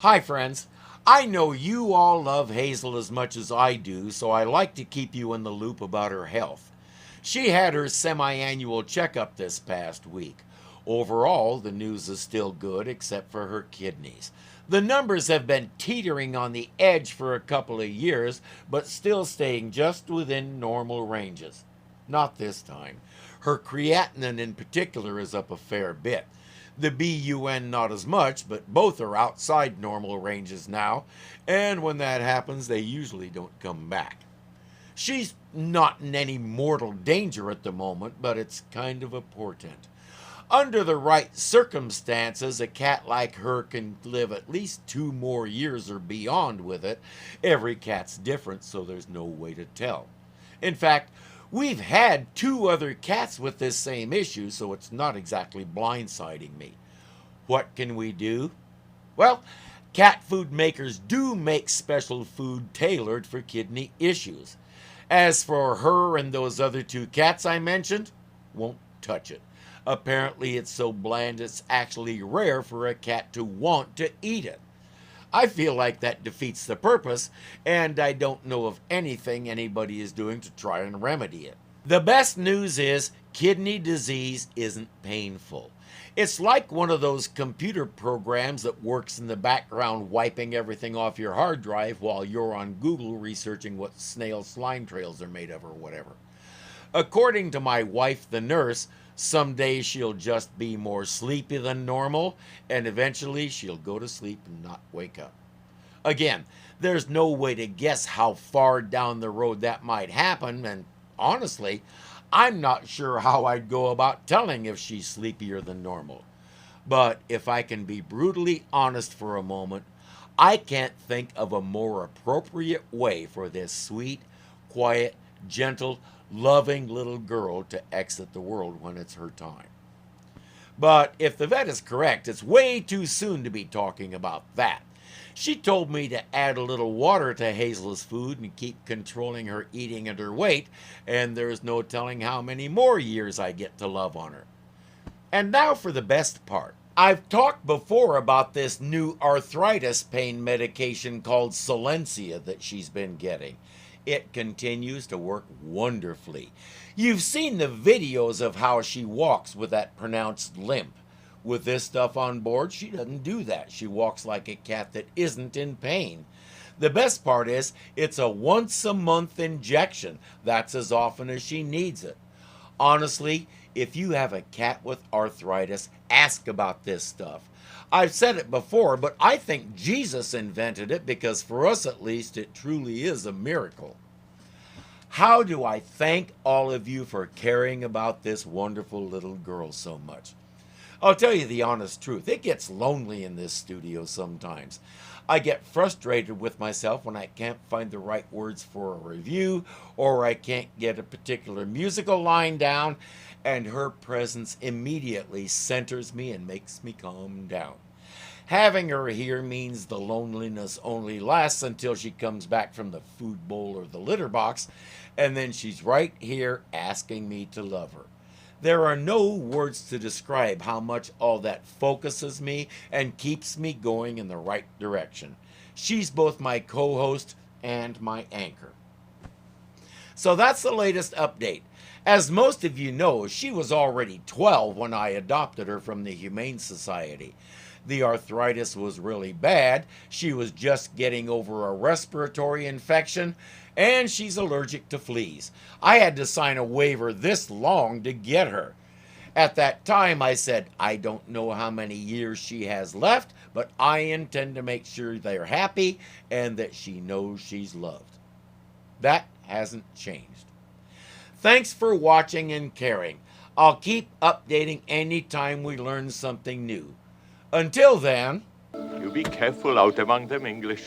Hi, friends. I know you all love Hazel as much as I do, so I like to keep you in the loop about her health. She had her semi annual checkup this past week. Overall, the news is still good except for her kidneys. The numbers have been teetering on the edge for a couple of years, but still staying just within normal ranges. Not this time. Her creatinine in particular is up a fair bit. The BUN not as much, but both are outside normal ranges now, and when that happens, they usually don't come back. She's not in any mortal danger at the moment, but it's kind of a portent. Under the right circumstances, a cat like her can live at least 2 more years or beyond with it. Every cat's different, so there's no way to tell. In fact, we've had 2 other cats with this same issue, so it's not exactly blindsiding me. What can we do? Well, cat food makers do make special food tailored for kidney issues. As for her and those other 2 cats I mentioned, won't touch it. Apparently, it's so bland it's actually rare for a cat to want to eat it. I feel like that defeats the purpose, and I don't know of anything anybody is doing to try and remedy it. The best news is kidney disease isn't painful. It's like one of those computer programs that works in the background wiping everything off your hard drive while you're on Google researching what snail slime trails are made of or whatever. According to my wife, the nurse, some days she'll just be more sleepy than normal, and eventually she'll go to sleep and not wake up. Again, there's no way to guess how far down the road that might happen, and honestly, I'm not sure how I'd go about telling if she's sleepier than normal. But if I can be brutally honest for a moment, I can't think of a more appropriate way for this sweet, quiet, gentle, loving little girl to exit the world when it's her time. But if the vet is correct, it's way too soon to be talking about that. She told me to add a little water to Hazel's food and keep controlling her eating and her weight, and there's no telling how many more years I get to love on her. And now for the best part. I've talked before about this new arthritis pain medication called Silencia that she's been getting. It continues to work wonderfully. You've seen the videos of how she walks with that pronounced limp. With this stuff on board, she doesn't do that. She walks like a cat that isn't in pain. The best part is, it's a once-a-month injection. That's as often as she needs it. Honestly, if you have a cat with arthritis, ask about this stuff. I've said it before, but I think Jesus invented it because for us at least, it truly is a miracle. How do I thank all of you for caring about this wonderful little girl so much? I'll tell you the honest truth. It gets lonely in this studio sometimes. I get frustrated with myself when I can't find the right words for a review, or I can't get a particular musical line down, and her presence immediately centers me and makes me calm down. Having her here means the loneliness only lasts until she comes back from the food bowl or the litter box, and then she's right here asking me to love her. There are no words to describe how much all that focuses me and keeps me going in the right direction. She's both my co-host and my anchor. So that's the latest update. As most of you know, she was already 12 when I adopted her from the Humane Society. The arthritis was really bad. She was just getting over a respiratory infection, and she's allergic to fleas. I had to sign a waiver this long to get her. At that time, I said, I don't know how many years she has left, but I intend to make sure they're happy and that she knows she's loved. That hasn't changed. Thanks for watching and caring. I'll keep updating anytime we learn something new. Until then, You be careful out among them English.